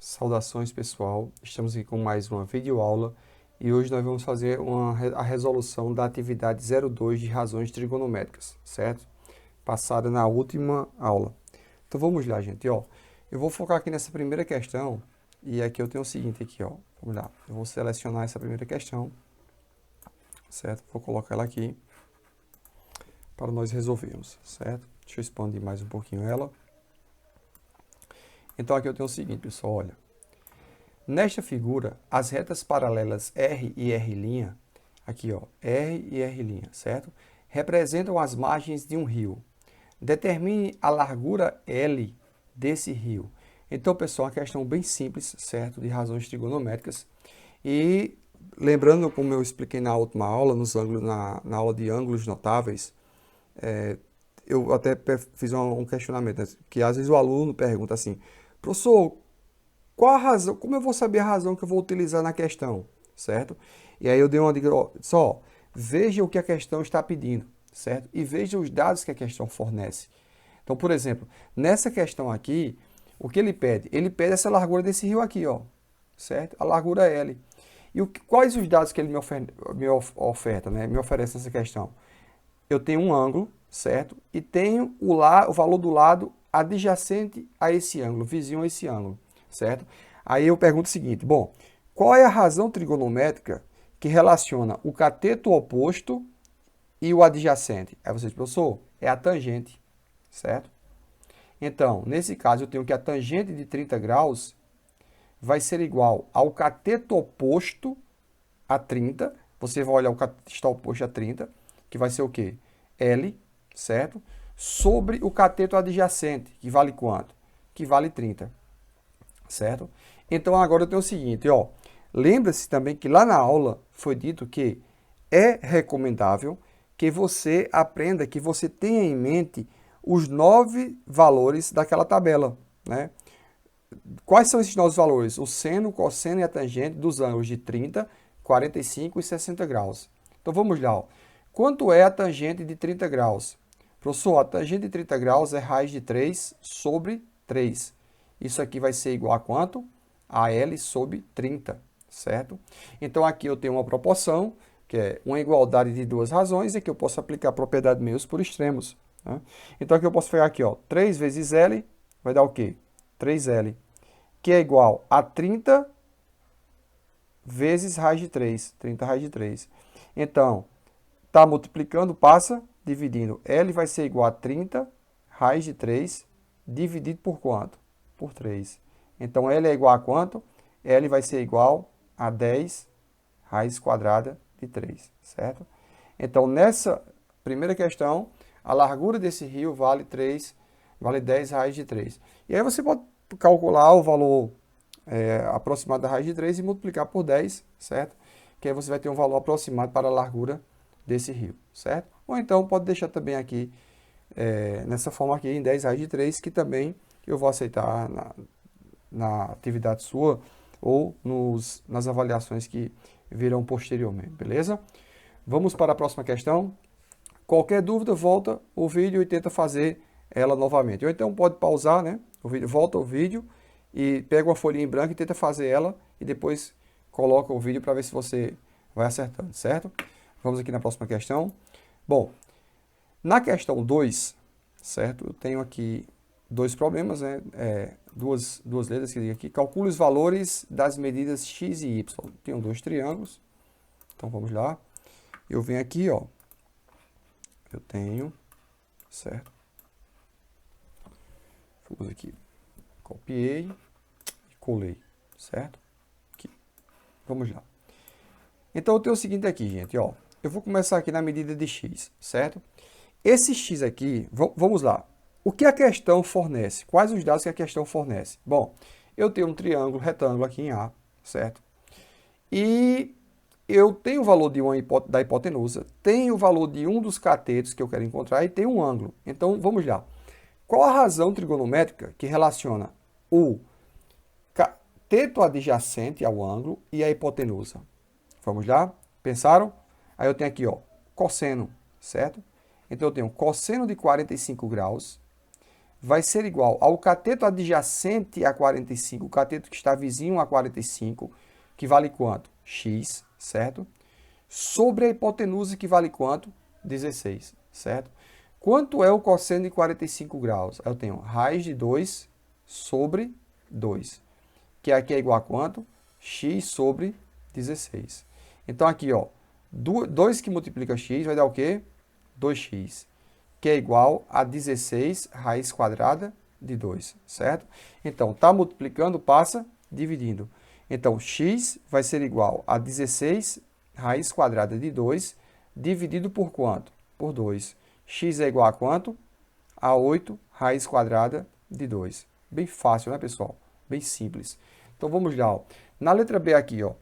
Saudações pessoal, estamos aqui com mais uma videoaula e hoje nós vamos fazer a resolução da atividade 02 de razões trigonométricas, certo? Passada na última aula. Então vamos lá, gente, ó. Eu vou focar aqui nessa primeira questão e aqui eu tenho o seguinte aqui, ó. Vamos lá, eu vou selecionar essa primeira questão, certo? Vou colocar ela aqui para nós resolvermos, certo? Deixa eu expandir mais um pouquinho ela. Então aqui eu tenho o seguinte, pessoal, olha. Nesta figura, as retas paralelas R e R', aqui ó, R e R', certo? Representam as margens de um rio. Determine a largura L desse rio. Então, pessoal, uma questão bem simples, certo? De razões trigonométricas. E lembrando, como eu expliquei na última aula, na aula de ângulos notáveis, eu até fiz um questionamento, né? Que às vezes o aluno pergunta assim, professor, qual a razão? Como eu vou saber a razão que eu vou utilizar na questão, certo? E aí eu dei uma dica, só veja o que a questão está pedindo, certo? E veja os dados que a questão fornece. Então, por exemplo, nessa questão aqui, o que ele pede? Ele pede essa largura desse rio aqui, ó, certo? A largura L. E quais os dados que ele oferta, né? Me oferece nessa questão? Eu tenho um ângulo, certo? E tenho o valor do lado adjacente a esse ângulo, vizinho a esse ângulo, certo? Aí eu pergunto o seguinte, bom, qual é a razão trigonométrica que relaciona o cateto oposto e o adjacente? Aí você diz, professor, é a tangente, certo? Então, nesse caso, eu tenho que a tangente de 30 graus vai ser igual ao cateto oposto a 30. Você vai olhar o cateto que está oposto a 30, que vai ser o quê? L, certo? Sobre o cateto adjacente, que vale quanto? Que vale 30, certo? Então, agora eu tenho o seguinte, ó. Lembra-se também que lá na aula foi dito que é recomendável que você aprenda, que você tenha em mente os 9 valores daquela tabela, né? Quais são esses 9 valores? O seno, o cosseno e a tangente dos ângulos de 30, 45 e 60 graus. Então vamos lá. Ó. Quanto é a tangente de 30 graus? Professor, a tangente de 30 graus é raiz de 3 sobre 3. Isso aqui vai ser igual a quanto? A L sobre 30, certo? Então aqui eu tenho uma proporção, que é uma igualdade de duas razões, e que eu posso aplicar a propriedade meios por extremos. Né? Então aqui eu posso pegar aqui, ó, 3 vezes L vai dar o quê? 3L, que é igual a 30 vezes raiz de 3. 30 raiz de 3. Então, está multiplicando, passa, dividindo. L vai ser igual a 30 raiz de 3, dividido por quanto? Por 3. Então, L é igual a quanto? L vai ser igual a 10 raiz quadrada de 3, certo? Então, nessa primeira questão, a largura desse rio vale 10 raiz de 3. E aí você pode calcular o valor aproximado da raiz de 3 e multiplicar por 10, certo? Que aí você vai ter um valor aproximado para a largura desse rio, certo? Ou então pode deixar também aqui, nessa forma aqui, em 10 raiz de 3, que também eu vou aceitar na atividade sua ou nas avaliações que virão posteriormente, beleza? Vamos para a próxima questão. Qualquer dúvida, volta o vídeo e tenta fazer ela novamente. Ou então pode pausar, né? Volta o vídeo e pega uma folhinha em branco e tenta fazer ela e depois coloca o vídeo para ver se você vai acertando, certo? Vamos aqui na próxima questão. Bom, na questão 2, certo? Eu tenho aqui dois problemas, né? Duas letras que diz aqui. Calcule os valores das medidas x e y. Tenho dois triângulos. Então vamos lá. Eu venho aqui, ó. Eu tenho, certo? Vamos aqui. Copiei e colei, certo? Aqui. Vamos lá. Então eu tenho o seguinte aqui, gente, ó. Eu vou começar aqui na medida de x, certo? Esse x aqui, vamos lá. O que a questão fornece? Quais os dados que a questão fornece? Bom, eu tenho um triângulo retângulo aqui em A, certo? E eu tenho o valor da hipotenusa, tenho o valor de um dos catetos que eu quero encontrar e tenho um ângulo. Então, vamos lá. Qual a razão trigonométrica que relaciona o cateto adjacente ao ângulo e a hipotenusa? Vamos lá? Pensaram? Aí eu tenho aqui, ó, cosseno, certo? Então eu tenho cosseno de 45 graus vai ser igual ao cateto adjacente a 45, o cateto que está vizinho a 45, que vale quanto? X, certo? Sobre a hipotenusa, que vale quanto? 16, certo? Quanto é o cosseno de 45 graus? Eu tenho raiz de 2 sobre 2, que aqui é igual a quanto? X sobre 16. Então, aqui, ó, 2 que multiplica x vai dar o quê? 2x, que é igual a 16 raiz quadrada de 2, certo? Então, tá multiplicando, passa dividindo. Então, x vai ser igual a 16 raiz quadrada de 2, dividido por quanto? Por 2. X é igual a quanto? A 8 raiz quadrada de 2. Bem fácil, né, pessoal? Bem simples. Então, vamos lá, ó. Na letra B aqui, ó.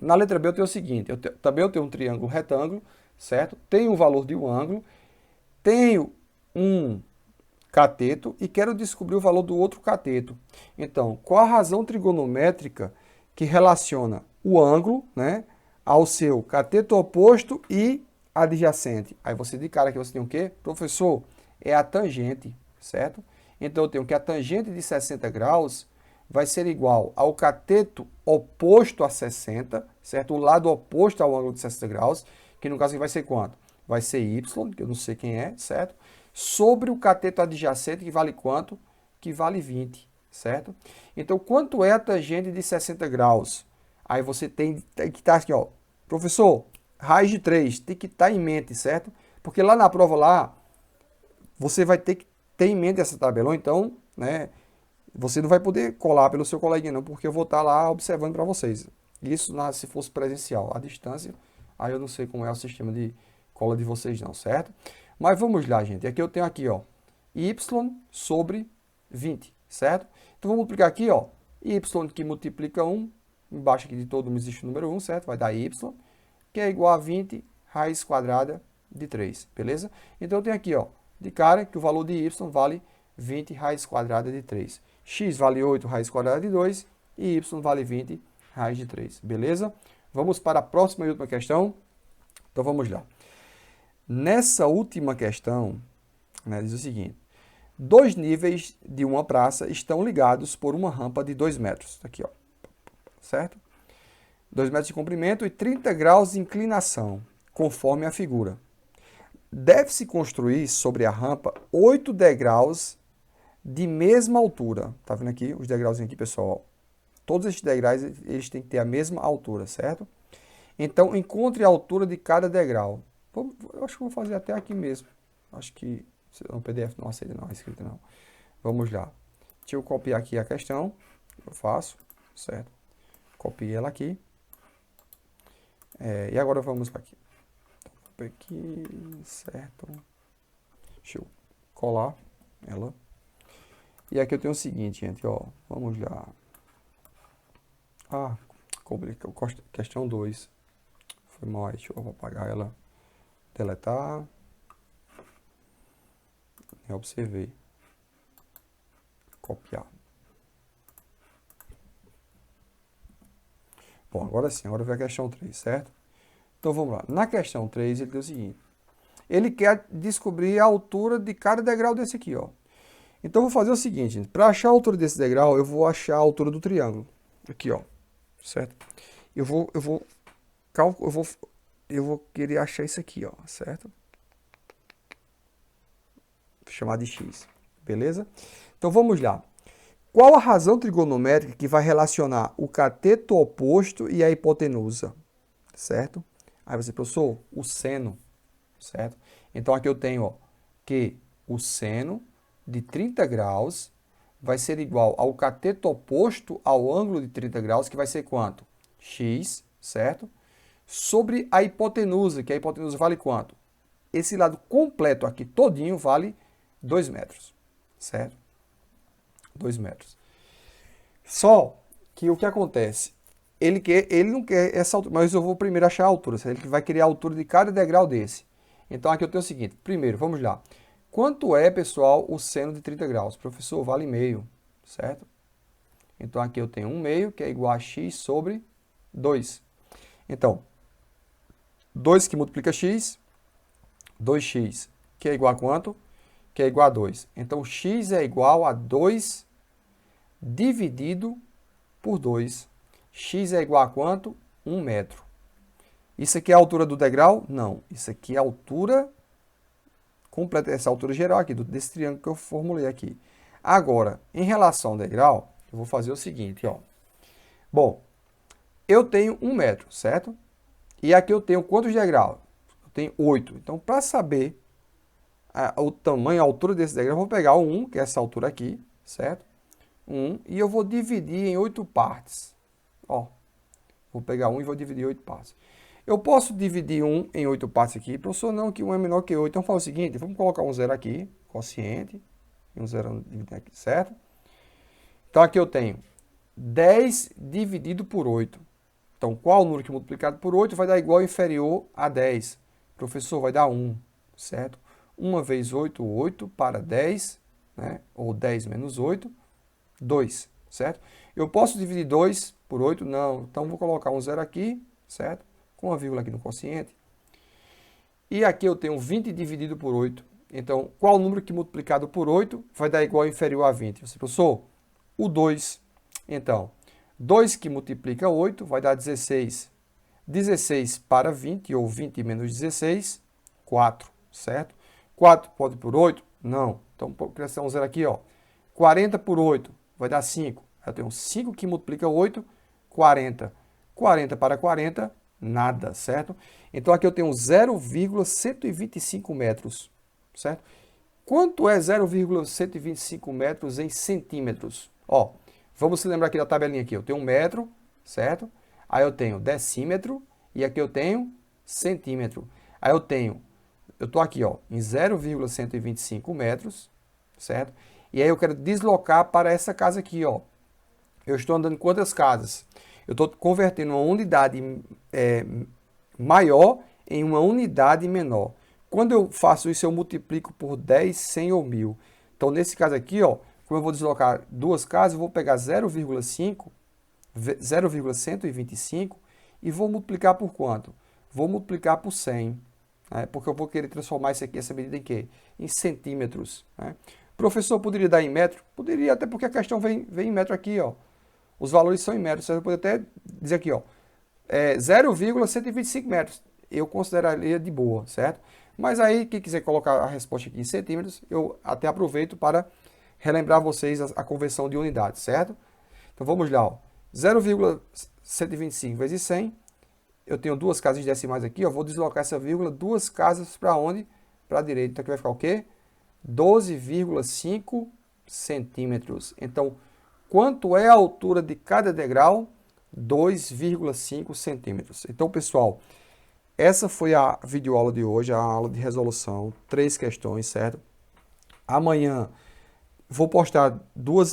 Na letra B eu tenho o seguinte, também eu tenho um triângulo retângulo, certo? Tenho o valor de um ângulo, tenho um cateto e quero descobrir o valor do outro cateto. Então, qual a razão trigonométrica que relaciona o ângulo, né, ao seu cateto oposto e adjacente? Aí você de cara que você tem o quê? Professor, é a tangente, certo? Então eu tenho que a tangente de 60 graus vai ser igual ao cateto oposto a 60, certo? O lado oposto ao ângulo de 60 graus, que no caso aqui vai ser quanto? Vai ser y, que eu não sei quem é, certo? Sobre o cateto adjacente, que vale quanto? Que vale 20, certo? Então, quanto é a tangente de 60 graus? Aí você tem que estar aqui, ó. Professor, raiz de 3, tem que estar em mente, certo? Porque lá na prova, lá, você vai ter que ter em mente essa tabela. Ou então, né, você não vai poder colar pelo seu coleguinha, não, porque eu vou estar lá observando para vocês. Isso se fosse presencial. À distância, aí eu não sei como é o sistema de cola de vocês, não, certo? Mas vamos lá, gente. Aqui eu tenho aqui, ó, y sobre 20, certo? Então, vamos multiplicar aqui, ó, y que multiplica 1, embaixo aqui de todo existe o número 1, certo? Vai dar y, que é igual a 20 raiz quadrada de 3, beleza? Então, eu tenho aqui, ó, de cara, que o valor de y vale 20 raiz quadrada de 3. X vale 8 raiz quadrada de 2 e y vale 20 raiz de 3, beleza? Vamos para a próxima e última questão. Então, vamos lá. Nessa última questão, né, diz o seguinte: dois níveis de uma praça estão ligados por uma rampa de 2 metros. Aqui, ó, certo? 2 metros de comprimento e 30 graus de inclinação, conforme a figura. Deve-se construir sobre a rampa 8 degraus de mesma altura. Tá vendo aqui os degraus aqui, pessoal? Todos esses degraus eles têm que ter a mesma altura, certo? Então, encontre a altura de cada degrau. Eu acho que vou fazer até aqui mesmo. Acho que no PDF não aceita não, a escrita não. Vamos lá. Deixa eu copiar aqui a questão. Eu faço, certo? Copiei ela aqui. E agora vamos para aqui. Então, aqui, certo? Deixa eu colar ela. E aqui eu tenho o seguinte, gente, ó. Vamos lá. Ah, questão 2. Foi mal, deixa eu apagar ela. Deletar. Eu observei. Copiar. Bom, agora sim, agora vem a questão 3, certo? Então vamos lá. Na questão 3, ele diz o seguinte: ele quer descobrir a altura de cada degrau desse aqui, ó. Então eu vou fazer o seguinte, para achar a altura desse degrau, eu vou achar a altura do triângulo. Aqui, ó. Certo? Eu vou querer achar isso aqui, ó, certo? Vou chamar de x, beleza? Então vamos lá. Qual a razão trigonométrica que vai relacionar o cateto oposto e a hipotenusa? Certo? Aí você, professor, o seno, certo? Então aqui eu tenho, ó, que o seno de 30 graus vai ser igual ao cateto oposto ao ângulo de 30 graus, que vai ser quanto? X, certo? Sobre a hipotenusa, que a hipotenusa vale quanto? Esse lado completo aqui todinho vale 2 metros, certo? 2 metros. Só que o que acontece? Ele não quer essa altura, mas eu vou primeiro achar a altura, certo? Ele vai querer a altura de cada degrau desse. Então aqui eu tenho o seguinte, primeiro, vamos lá. Quanto é, pessoal, o seno de 30 graus? Professor, vale meio, certo? Então aqui eu tenho 1 meio, que é igual a x sobre 2. Então, 2 que multiplica x, 2x, que é igual a quanto? que é igual a 2. Então, x é igual a 2 dividido por 2. X é igual a quanto? 1 metro. Isso aqui é a altura do degrau? Não. Isso aqui é a altura completa, essa altura geral aqui, desse triângulo que eu formulei aqui. Agora, em relação ao degrau, eu vou fazer o seguinte, ó. Bom, eu tenho 1 metro, certo? E aqui eu tenho quantos degraus? Eu tenho 8. Então, para saber o tamanho, a altura desse degrau, eu vou pegar o 1, que é essa altura aqui, certo? 1, e eu vou dividir em 8 partes. Ó, vou pegar 1 e vou dividir em 8 partes. Eu posso dividir 1 em 8 partes aqui. Professor, não, que 1 é menor que 8. Então, faz o seguinte, vamos colocar um zero aqui, quociente, e um zero dividindo aqui, certo? Então, aqui eu tenho 10 dividido por 8. Então, qual o número que multiplicado por 8 vai dar igual ou inferior a 10? Professor, vai dar 1, certo? 1 vezes 8, 8 para 10, né? Ou 10 menos 8, 2, certo? Eu posso dividir 2 por 8? Não. Então, vou colocar um zero aqui, certo? Com uma vírgula aqui no quociente. E aqui eu tenho 20 dividido por 8. Então, qual o número que multiplicado por 8 vai dar igual ou inferior a 20? Você, professor, o 2. Então, 2 que multiplica 8 vai dar 16. 16 para 20, ou 20 menos 16, 4, certo? 4 pode por 8? Não. Então, vou acrescentar um zero aqui, ó. 40 por 8 vai dar 5. Eu tenho 5 que multiplica 8, 40. 40 para 40, nada, certo? Então, aqui eu tenho 0,125 metros, certo? Quanto é 0,125 metros em centímetros? Ó, vamos se lembrar aqui da tabelinha aqui. Eu tenho 1 metro, certo? Aí eu tenho decímetro e aqui eu tenho centímetro. Aí eu estou aqui, ó, em 0,125 metros, certo? E aí eu quero deslocar para essa casa aqui, ó. Eu estou andando em quantas casas? Eu estou convertendo uma unidade maior em uma unidade menor. Quando eu faço isso, eu multiplico por 10, 100 ou 1000. Então, nesse caso aqui, ó, como eu vou deslocar duas casas, eu vou pegar 0,125 e vou multiplicar por quanto? Vou multiplicar por 100, né? Porque eu vou querer transformar isso aqui, essa medida em quê? Em centímetros, né? Professor, poderia dar em metro? Poderia, até porque a questão vem em metro aqui, ó. Os valores são em metros. Você pode até dizer aqui, ó, 0,125 metros. Eu consideraria de boa, certo? Mas aí, quem quiser colocar a resposta aqui em centímetros, eu até aproveito para relembrar vocês a conversão de unidades, certo? Então, vamos lá, ó. 0,125 vezes 100. Eu tenho duas casas decimais aqui, ó. Vou deslocar essa vírgula duas casas para onde? Para a direita. Então, aqui vai ficar o quê? 12,5 centímetros. Então, quanto é a altura de cada degrau? 2,5 centímetros. Então, pessoal, essa foi a videoaula de hoje, a aula de resolução, 3 questões, certo? Amanhã vou postar duas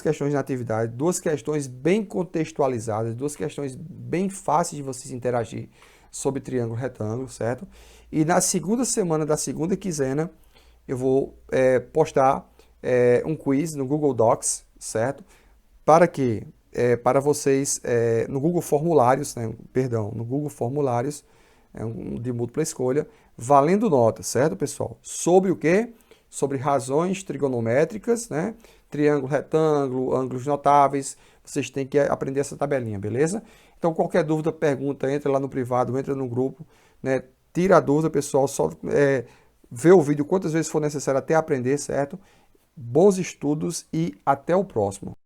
questões na atividade, 2 questões bem contextualizadas, 2 questões bem fáceis de vocês interagir sobre triângulo retângulo, certo? E na segunda semana da segunda quinzena, eu vou postar um quiz no Google Docs, certo? Para quê? Para vocês, no Google Formulários, né? Perdão, no Google Formulários, de múltipla escolha, valendo nota, certo, pessoal? Sobre o quê? Sobre razões trigonométricas, né? Triângulo, retângulo, ângulos notáveis. Vocês têm que aprender essa tabelinha, beleza? Então, qualquer dúvida, pergunta, entra lá no privado, entra no grupo, né? Tira a dúvida, pessoal, só vê o vídeo quantas vezes for necessário até aprender, certo? Bons estudos e até o próximo.